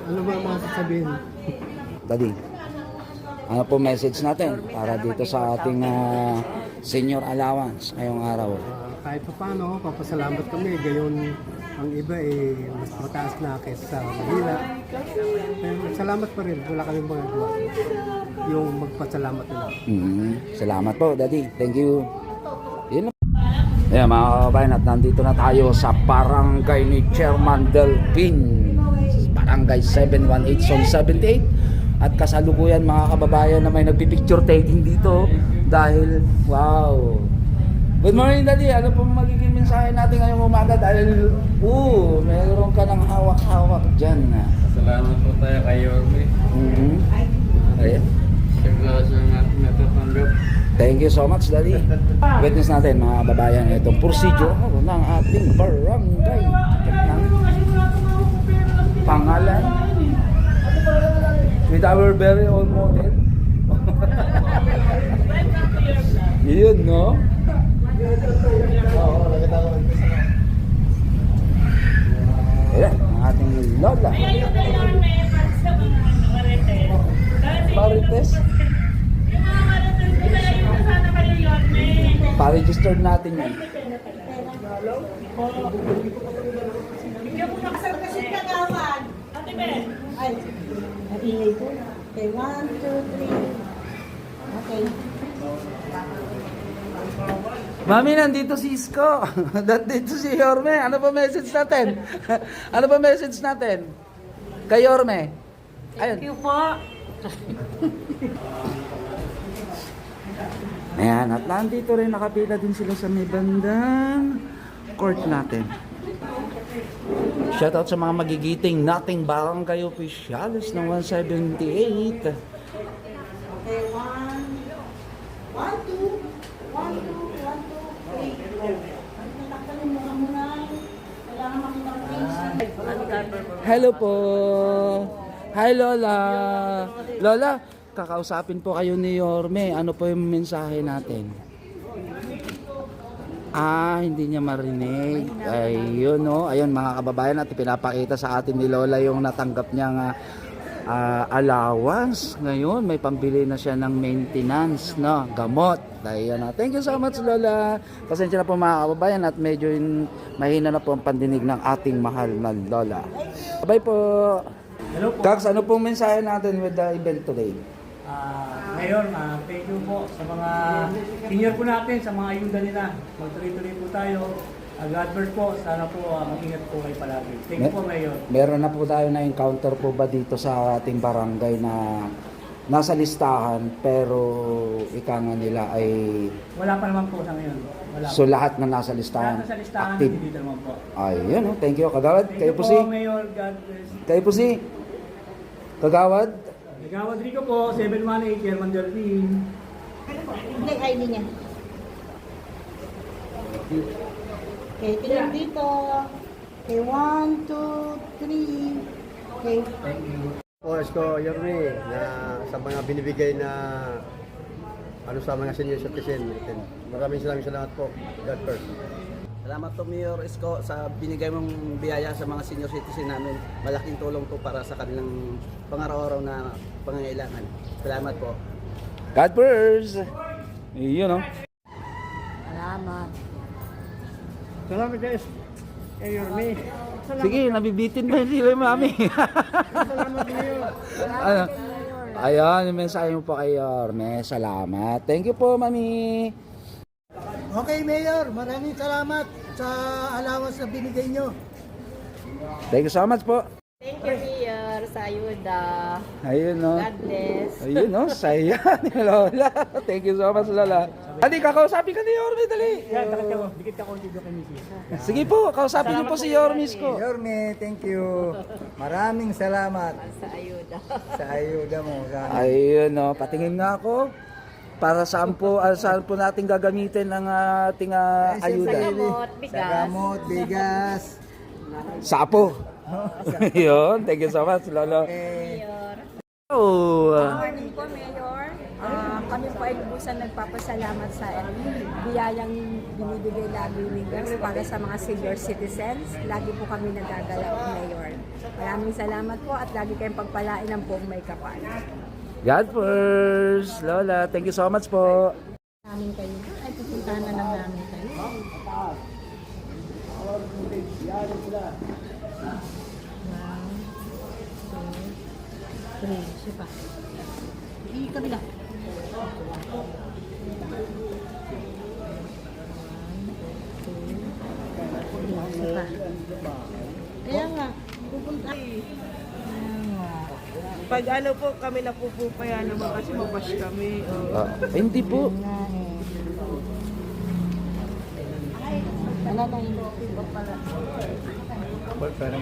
Ano ba ang mga sasabihin? Daddy, ano po message natin para dito sa ating senior allowance ngayong araw? Kahit pa paano, papasalamat kami. Gayon, ang iba mas mataas na kaysa sa Manila. Pero salamat pa rin. Wala kaming magagawa. Yung magpasalamat nila. Salamat po, Daddy. Thank you. Yun lang. Ayan mga kababayan, at nandito na tayo sa barangay ni Chairman Delpin. Barangay 718 Zone 78. At kasalukuyan mga kababayan na may nagpipicture taking dito. Dahil, wow. Good morning, Daddy. Ano pong magiging mensahe natin ngayong umaga? Dahil, meron ka ng hawak-hawak dyan. Salamat po tayo kay Yorme. Ayan. Sa klase ng ating natatanggap. Thank you so much, Daddy. Witness natin mga kababayan itong procedure ng ating barangay. Pangalan with our very own model. Yun, no? Ayan, ang ating lola. Marites. Pa-registered natin yan. Ay, nag-ingay po. Okay, 1, 2, 3. Okay. Mami, nandito si Isko. Nandito si Yorme. Ano ba message natin? Ano ba message natin? Kay Yorme. Ayun. Thank you po. Ayan, at nandito rin nakapila din sila sa may bandang court natin. Shoutout sa mga magigiting nating barangay officials ng 178. Okay, 1, 2, 1, 2, 1, 2, 3. Taktalin mo muna. Kailangan makita-face. Hello po. Hi Lola. Lola, kakausapin po kayo ni Yorme. Ano po yung mensahe natin? Hindi niya marinig. Ayun, no. Ayun mga kababayan, at pinapakita sa atin ni Lola yung natanggap niyang allowance. Ngayon, may pambili na siya ng maintenance, no, gamot. Ayun, thank you so much, Lola. Pasensya na po mga kababayan at medyo mahina na po ang pandinig ng ating mahal na Lola. Bye po. Hello po. Kax, ano pong mensahe natin with the event today? Ngayon, thank you po sa mga senior po natin, sa mga ayuda nila. Magtuloy-tuloy po tayo. God bless po. Sana po mag-ingat po kayo palagi. Thank you po, Mayor. Meron na po tayo na encounter po ba dito sa ating barangay na nasa listahan pero ika nga nila ay Wala pa naman po sa ngayon. Wala so po. lahat na nasa listahan, Nasa listahan, active. hindi dito naman po. Ayun, thank you Kagawad. Thank Kayo you po si Mayor. God bless. Kayo po si Kagawad. Nagawad Rico po, 718, Chairman Delpin. Hindi, ID niya. Okay, tingnan dito. Okay, 1, 2, 3. Okay. Thank you. Po, Isko Yorme, na sa mga binibigay na sa mga senior citizen. Maraming salamat po. God first. Salamat po Mayor Isko sa binigay mong biyaya sa mga senior citizen namin. Malaking tulong po para sa kanilang pang-araw-araw na pangangailangan. Salamat po. God bless. Yun, no. Salamat. Salamat guys. Yorme. Sige, nabibitin ba hindi ba mami? Salamat Mayor. Ano? Ayun, yung mensahe mo po kay Yorme. Salamat. Thank you po, mami. Okay, Mayor, maraming salamat sa allowance na binigay nyo. Thank you so much po. Thank you, Mayor, sa ayuda. Ayun, no. God bless. Ayun, no. Saya ni Lola. Thank you so much, Lola. Adi, kakausapin ka ni Yorme, dali. Yan, dikit ka konti doon kay Mrs. Sige po, kausapin niyo po si Yormis ko. Yorme, thank you. Maraming salamat Sa ayuda. sa ayuda mo. Ayun, no. Patingin nga ako. Para saan po natin gagamitin ang ating Sa ayuda? gamot, Sa bigas. gamot, bigas. Sapo. Yun, thank you so much, Lolo. Okay. Mayor. Oh, Good morning po, Mayor. kami po ay lubusan nagpapasalamat sa biyayang binibigay lagi ni Gus para sa mga senior citizens. Lagi po kami nagagalak, Mayor. Maraming salamat po at lagi kayong pagpalain ng buong may kapal. God first. Lola, thank you so much po. Namin kayo. Ay, pupuntahan na lang namin kayo. One, two, three. Sipa. Kabila. Sipa. Kaya nga, pupunta. Pag ano po kami napupupaya naman kasi mabash kami. Hindi po.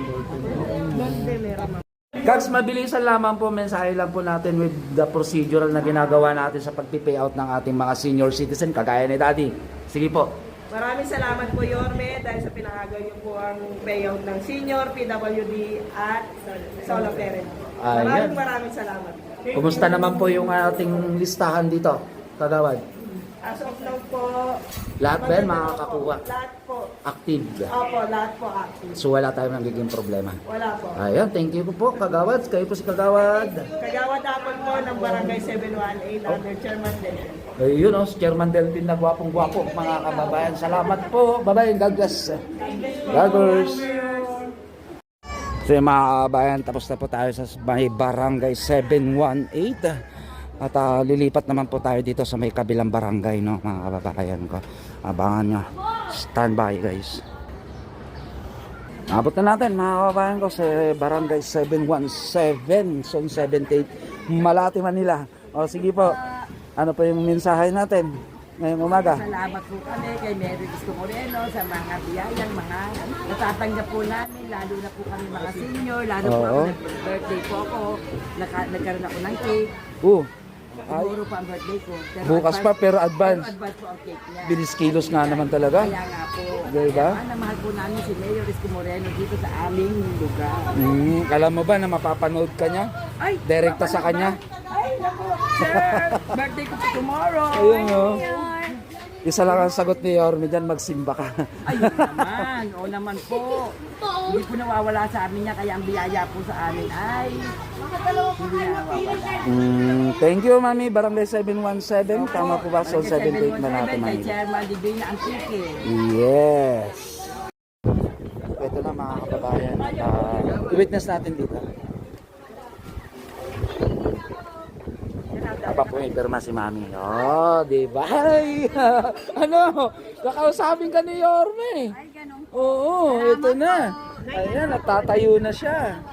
Monday meron mga. Kags, mabilisan lamang po, mensahe lang po natin with the procedural na ginagawa natin sa pag-payout ng ating mga senior citizen, kagaya ni Daddy. Sige po. Maraming salamat po Yorme dahil sa pinangagaw niyo po ang payout ng senior, PWD at solo parent. Ayan. Maraming salamat. Kumusta naman po yung ating listahan dito, Kagawad? As of now po, Lahat ba yan makakakuha? lahat po. Active. Opo, lahat po active. So wala tayong nagiging problema. Wala po. Ayan, thank you po Kagawad. Kayo po si Kagawad. Kagawad Apple po ng Barangay 718 under Chairman Del. Ayun o, si Chairman Delvin na gwapong-gwapo mga kababayan. Salamat po. Bye-bye. God bless. God bless. So yung mga kababayan, tapos na po tayo sa may Barangay 718. At lilipat naman po tayo dito sa may kabilang barangay, no, mga kababayan ko. Abangan nyo. Stand by, guys. Abot na natin, mga kababayan ko, sa Barangay 717, Zone 78, Malate, Manila. O, sige po. Ano po yung mensahe natin ngayong umaga? Salamat po kami kay Mary Gusto Moreno sa mga biyayang mga natatanggap po namin, lalo na po kami mga senior, lalo po ako birthday po ako, nagkaroon ako ng cake. Siguro pa ang birthday ko. Pero Bukas pa pero advance. Pero advance po ang cake niya. Bilis kilos nga naman talaga. Kaya nga po. Diba? Kaya mahal po namin si Mayor Isko Moreno dito sa aming lugar. Alam mo ba na mapapanood ka niya? Ay, Direkta sa kanya? Ay, naku, sir! Birthday ko po tomorrow. Ayun, oh. Isa lang ang sagot ni Yorme dyan, magsimba ka. Ayun naman, oo naman po. Hindi po nawawala sa amin niya, kaya ang biyaya po sa amin ay hindi nawawala. Thank you, Mami. Barangay 717. Tama po ba? So, 78 na natin, Kay Mami. Chairman Divina Antique. Yes. Ito na, mga kababayan. I-witness natin dito. Aba po, pirma si Mami. Oh, di ba? Ay, ano? Kakausapin ka ni Yorme. Ay, ganun. Oo, ito na. Ayan, natatayo na siya.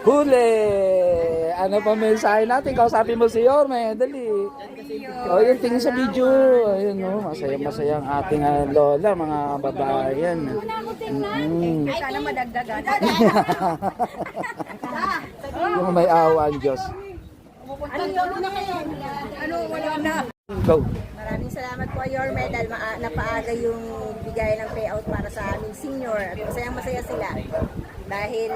Huli! Ano pa mensahe natin? Kausapin mo si Yorme. Dali. O, yung tingin sa video. Ayun, no? Masaya-masaya ang ating lola, mga kababayan. Sana madagdagan. Yung may awa ang Diyos. Ano, wala na. Go. Maraming salamat po, Yorme, dahil napaaga yung bigay ng payout para sa aming senior. At masayang-masaya sila. Dahil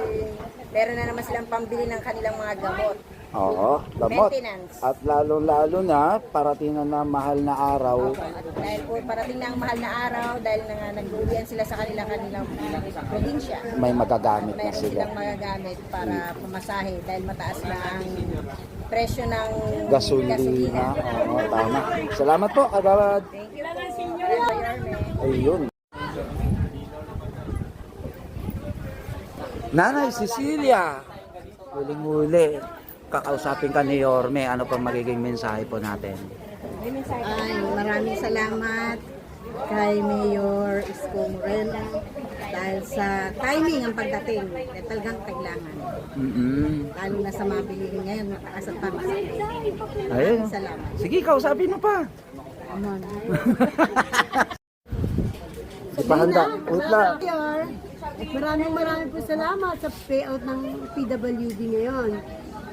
meron na naman silang pambili ng kanilang mga gamot. Oo, gamot. Maintenance. At lalo-lalo na, parating na mahal na araw. At dahil po parating na ang mahal na araw, dahil nag-uwian sila sa kanilang probinsya. May magagamit na Mayroon sila. silang magagamit para pamasahe dahil mataas na ang presyo ng Gasolina. Oo, tama. Salamat po, Kagawad. Thank you po, Senior Yorme. Ayun. Nanay Cecilia, huling-huli, kakausapin ka ni Yorme, ano pang magiging mensahe po natin? Ay, maraming salamat kay Mayor Isko Moreno dahil sa timing ang pagdating na talagang kailangan. Lalo na sa mga bilihin ngayon, mataas at pamasahe. Ayun. Salamat. Sige, kausapin mo pa. Anon. Di pa handa. Utla. Maraming po salamat sa payout ng PWD ngayon.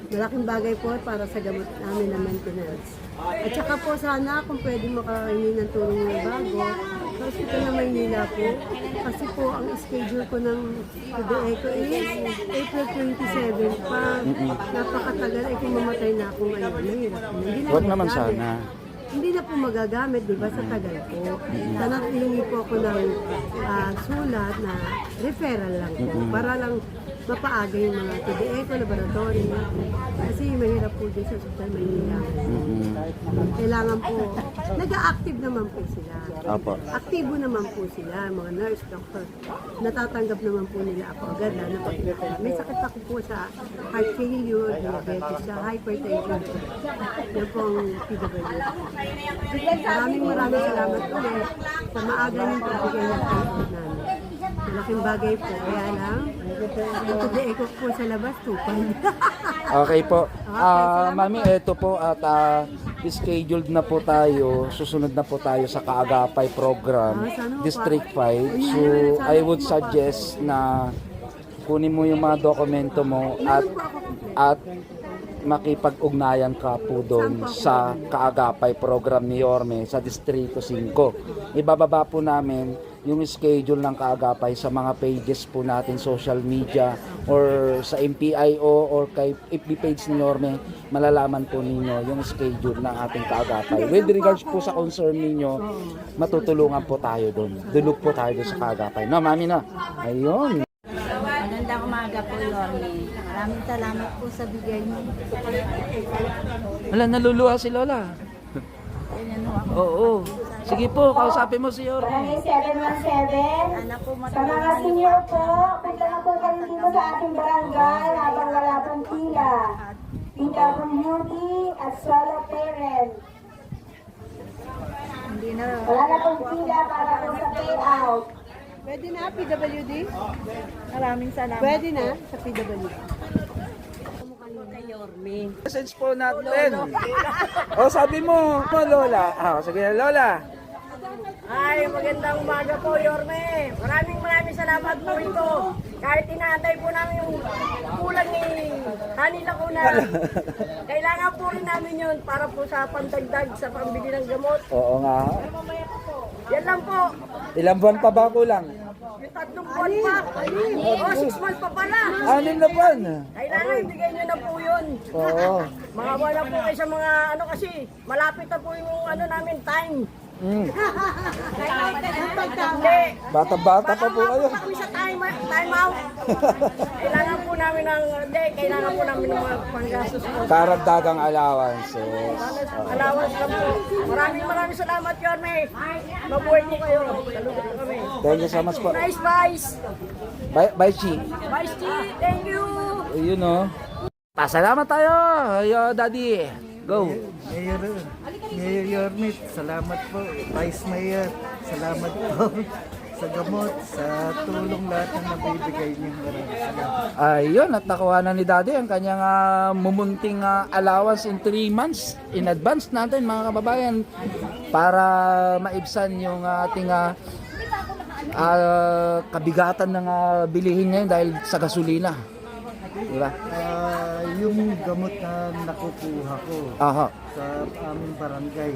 Malaking bagay po para sa gamot namin na maintenance. At saka po sana kung pwede makahingi ng tulong ng bago, sa Hospital ng Maynila po. Kasi po, ang schedule ko ng PDECO is April 27 pa. Napakatagal ay kung mamatay na ako ngayon. Mahirap. Hindi na Huwag naman magagamit. sana. Hindi na po magagamit, di ba, sa tagal po. Sana hilingi po ako ng sulat na referral lang po. Para lang mapaaga yung mga PDECO, laboratory. Kasi mahirap po din sa Hospital Maynila. Kailangan po, nag-a-active naman po sila. Opo. Aktibo naman po sila, mga nurse, doctor. Natatanggap naman po nila ako agad. Lalo pag may sakit ako po sa heart failure, diabetes, sa hypertension. Yan po ang PWD. Maraming salamat ulit sa maaga ng pagbigay ng pagkakas namin. Malaking bagay po. Kaya lang, yung PDECO po sa labas, 2.5. Okay po. Mami, eto po at scheduled na po tayo. Susunod na po tayo sa Kaagapay program, District 5. So, I would suggest na kunin mo yung mga dokumento mo at makipag-ugnayan ka po doon sa Kaagapay program ni Yorme sa Distrito 5. Ibababa po namin yung schedule ng Kaagapay sa mga pages po natin, social media or sa MPIO or kay FB page ni Yorme, malalaman po ninyo yung schedule ng ating Kaagapay. With regards po sa concern ninyo, matutulungan po tayo doon. Dulog po tayo doon sa Kaagapay. No, mami na. Ayun. Magandang umaga po, Yorme. Maraming salamat po sa bigay mo. Wala, naluluha si Lola. Ganyan ho ako. Oo. Sige po, kausapin mo si Yorme. 717. Anak po, Sa mga senior po, punta na po kami dito sa ating barangay habang wala pong pila. PWD at solo parent. Hindi na. Wala na pong pila para po sa payout. Pwede na, PWD? Maraming salamat. Pwede na sa PWD. Kay Yorme. Message po natin. O, sabi mo, Lola. Sige na, Lola. Ay, magandang umaga po, Yorme. Maraming salamat po ito. Kahit inaantay po namin yung kulang ni Hani Lacuna. Kailangan po rin namin yun para po sa pandagdag sa pambili ng gamot. Oo nga. Yan lang po. Ilang buwan pa ba kulang? Yung 3 buwan pa. O, 6 months pa pala. 6 na buwan. Kailangan ibigay nyo na po yun. Oo. Mga wala po kayo sa mga ano kasi, malapit na po yung ano namin time. Hindi. Bata-bata pa po kayo. Kami sa time out. Kailangan po namin ng mga panggastos po. Karagdagang allowances. Allowance lang po. Maraming salamat, Yorme. Mabuhay po kayo. Saludo po kami. Thank you so much po. Nice Vice. Bye, Chi. Vice T. Thank you. Ayun o. Pasalamat tayo. Ayo, Daddy. Go. Mayor Yormit, salamat po. Vice Mayor, salamat po sa gamot, sa tulong lahat ng nabibigay niyo. Maraming salamat. Ayun, at nakuha na ni Daddy ang kanyang mumunting allowance in 3 months in advance natin mga kababayan para maibsan yung ating kabigatan ng bilihin ngayon dahil sa gasolina. Diba? Yung gamot na nakukuha ko Aha. sa aming barangay,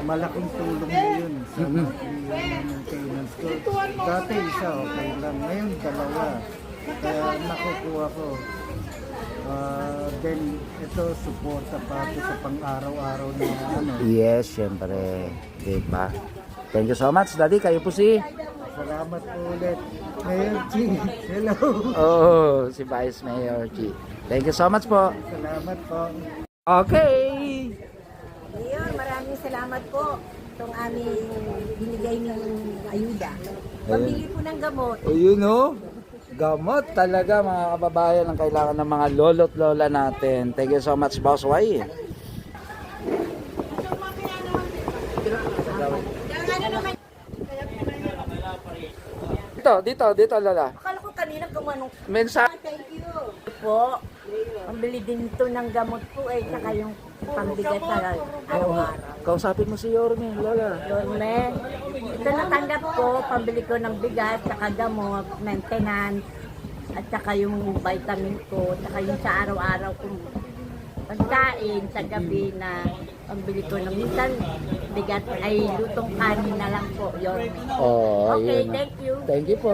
malaking tulong na yun sa maintenance ko. Dati isa, okay lang. Ngayon, 2. Kaya nakukuha ko. Then, ito, suporta pa ito sa pang-araw-araw na ano. Yes, syempre. Diba? Thank you so much, Daddy. Kayo po si... Salamat po ulit. Mayor G, hello. Oh, si Vice Mayor G. Thank you so much po. Salamat po. Okay. Mayor, maraming salamat po. Itong aming binigay ng ayuda. Pambili po ng gamot. Ayun o. Gamot talaga mga kababayan ang kailangan ng mga lolo't lola natin. Thank you so much, Boss Y. Dito, Lola. Akala ko kanina gumanong. Mensahe. Thank you. Po, pambili din ito ng gamot po tsaka yung pambigat sa araw-araw. Kausapin mo si Yorme, Lola. Yorme, ito natanggap ko, pambili ko ng bigas, tsaka gamot, maintenance, at tsaka yung vitamin ko, tsaka yung sa araw-araw kong pagkain sa gabi na pambili ko ng minsan bigat ay lutong kanin na lang po, Yorme. Oh, Okay, yun. thank you. Thank you po.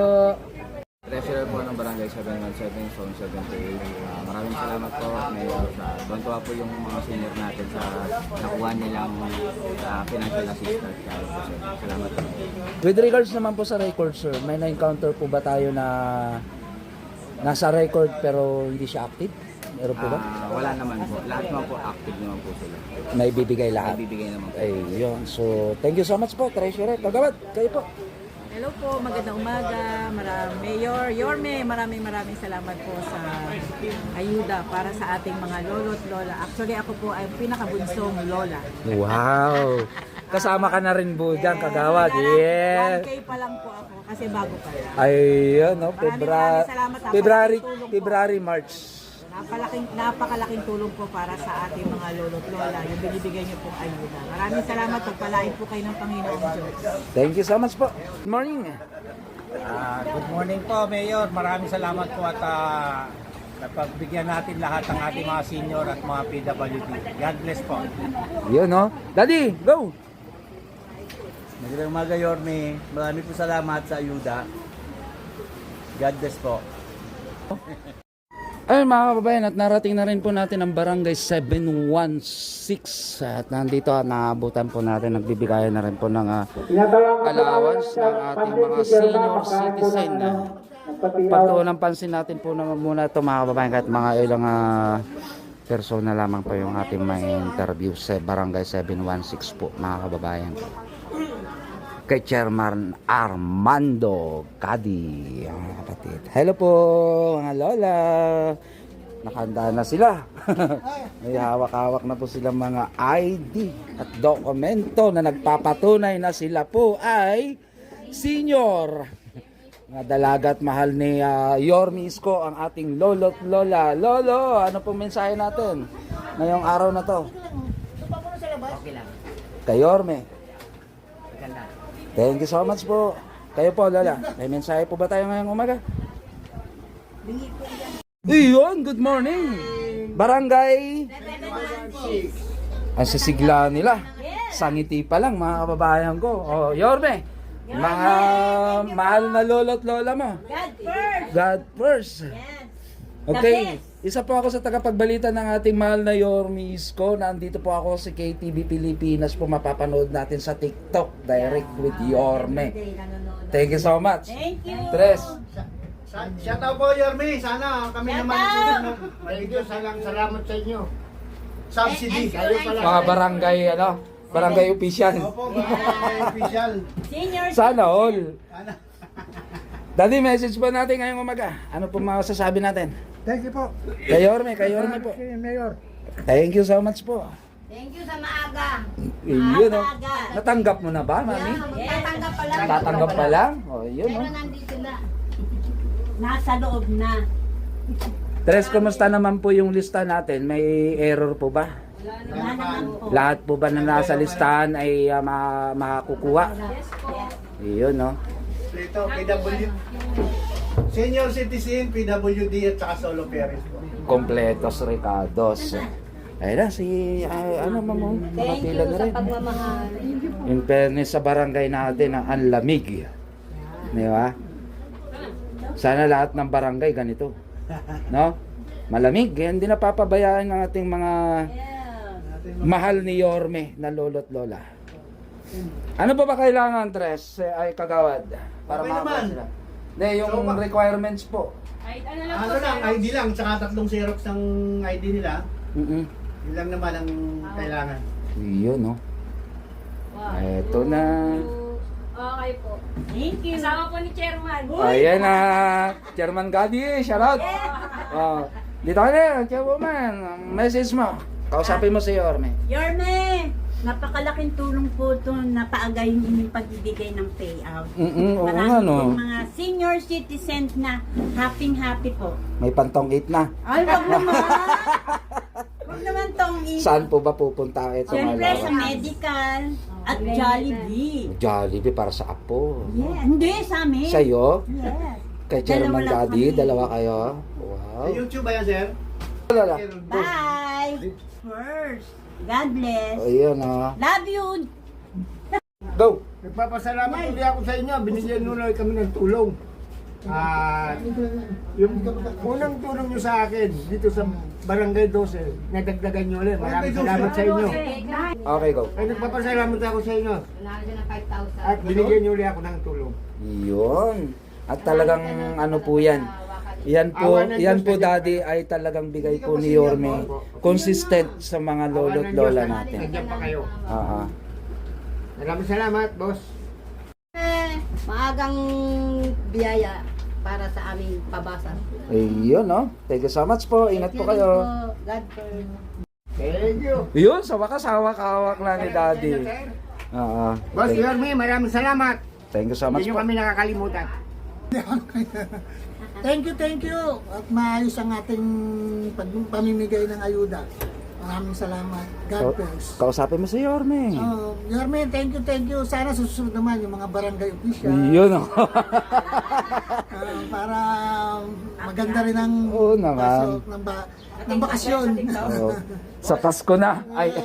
Treasurer po ng Barangay 717, Zone 78. Maraming salamat po, Mayor. Tuwa po yung mga senior natin sa nakuha nilang financial assistance. Salamat po. With regards naman po sa record, sir, may na-encounter po ba tayo na nasa record pero hindi siya active? Meron po ba? Wala naman po. Lahat naman po active naman po sila. May bibigay lahat. Bibigay naman po. Ayun. So, thank you so much po, Treasurer. Kagawad, kayo po. Hello po, magandang umaga. Mayor Yorme, maraming salamat po sa ayuda para sa ating mga lolo at lola. Actually, ako po ay pinakabunsong lola. Wow! Kasama ka na rin po dyan, Kagawad. Yeah! 1K pa lang po ako kasi bago pa lang. Ayun, no? Maraming salamat. February, March. Napakalaking tulong po para sa ating mga lolo at lola, yung binibigay niyo pong ayuda. Maraming salamat, pagpalain po kayo ng Panginoong Diyos. Thank you so much po. Good morning. Good morning po, Mayor. Maraming salamat po at napagbigyan natin lahat ng ating mga senior at mga PWD. God bless po. Yun, no? Daddy, go! Magandang umaga, Yorme. Marami po salamat sa ayuda. God bless po. Ayun mga kababayan, at narating na rin po natin ang Barangay 716 at nandito at naabutan po natin, nagbibigayan na rin po ng allowance ng ating mga senior citizen. Pagtuunan pansin natin po naman muna ito mga kababayan, kahit mga ilang persona lamang po yung ating may interview sa Barangay 716 po mga kababayan. Kay Chairman Armando Cadi, mga kapatid. Hello po, mga lola. Nakahanda na sila. May hawak-hawak na po silang mga ID at dokumento na nagpapatunay na sila po ay senior. Mga dalaga at mahal ni Yorme Isko, ang ating lolo't lola. Lolo, ano pong mensahe natin ngayong araw na to? Okay lang. Kay Yorme. Maganda. Thank you so much po. Kayo po, Lola. May mensahe po ba tayo ngayong umaga? Iyon, good morning. Barangay. Ang sisigla nila. Sangiti pa lang, mga kababayan ko. Oh, Yorme. Mga mahal na lolo't lola mo. God first! God first. Okay. Isa po ako sa tagapagbalita ng ating mahal na Yorme Isko. Nandito po ako si KTV Pilipinas po, mapapanood natin sa TikTok direct with Yorme. Thank you so much. Thank you! Tres. Shout out po, Yorme. Sana kami naman medyo salamat sa inyo. Subsidy. Kayo pala. Mga barangay, barangay official. Opo, barangay official. Senior Sana all. Daddy, message po natin ngayong umaga. Ano po masasabi natin? Thank you po. Kay Yorme po. Okay, Mayor. Thank you so much po. Thank you sa maaga. Yun, natanggap mo na ba, mami? Tatanggap pa lang. Tatanggap pa lang? O, yun, Pero nandito na. Nasa loob na. Tres, kumusta naman po yung lista natin? May error po ba? Wala naman po. Lahat po ba na nasa listahan ay makakukuha? Yun, no? Ito, PWD. Senior citizen, PWD at saka solo parents po. Kompletos Ricardos. Ayun na, nakapila na rin. In fairness sa barangay natin, ang lamig. Di ba? Sana lahat ng barangay ganito. No? Malamig. Hindi napapabayaan ng ating mga mahal ni Yorme na lolo't lola. Ano pa ba kailangan, Tres? Ay, Kagawad? Para Okay makakuha naman. sila. Hindi, yung requirements po. Ano lang, ID lang, tsaka 3 Xerox ng ID nila. Yun lang naman ang kailangan. Yun, no? Eto na. Okay po. Thank you. Kasama po ni Chairman. Ayan na. Chairman Gadi, shout out. Oh, dito ka na, Chairwoman. Message mo. Kausapin mo si Yorme. Yorme, napakalaking tulong po ito na paagayin yung pagbibigay ng payout. Oo nga, Marami no? pong mga senior citizens na happy po. May pantong 8 na. Ay, wag naman. Wag naman tong Saan po ba pupunta ito? Siyempre sa medical at Jollibee. Jollibee para sa apo. Yeah, hindi sa amin. Sa'yo? Yes. Kay Chairman Dalawa lang Gadi, kami. dalawa kayo. Wow. Sa YouTube ba yan, sir? Lala. Bye. First. God bless. Ayun, oh. Love you, Go! Nagpapasalamat ulit ako sa inyo. Binigyan nyo na kami ng tulong. Yung unang tulong nyo sa akin dito sa Barangay 12, nadagdagan nyo ulit. Maraming salamat sa inyo. Okay, go. Ay, nagpapasalamat ako sa inyo. At binigyan nyo ulit ako ng tulong. Yun. At talagang ano po yan. Yan po daddy ay talagang bigay po ni Yorme. Consistent sa mga lolo't lola natin. Nandiyan pa kayo. Maraming salamat, boss. Maagang biyaya para sa aming pabasa. Ayun, no? Thank you so much po. Ingat po kayo. God first. Thank you. Yun, sa wakas hawak-hawak na ni daddy. Boss Yorme, maraming salamat. Thank you so much Hindi nyo po. kami nakakalimutan. Thank you. At maayos ang ating pamimigay ng ayuda. Maraming salamat. God bless. Kausapin mo si Yorme. Yorme, thank you. Sana susunod naman yung mga barangay official. Yun, no? Para maganda rin ang Oo naman. pasok ng bakasyon. Sa Pasko na. Ay.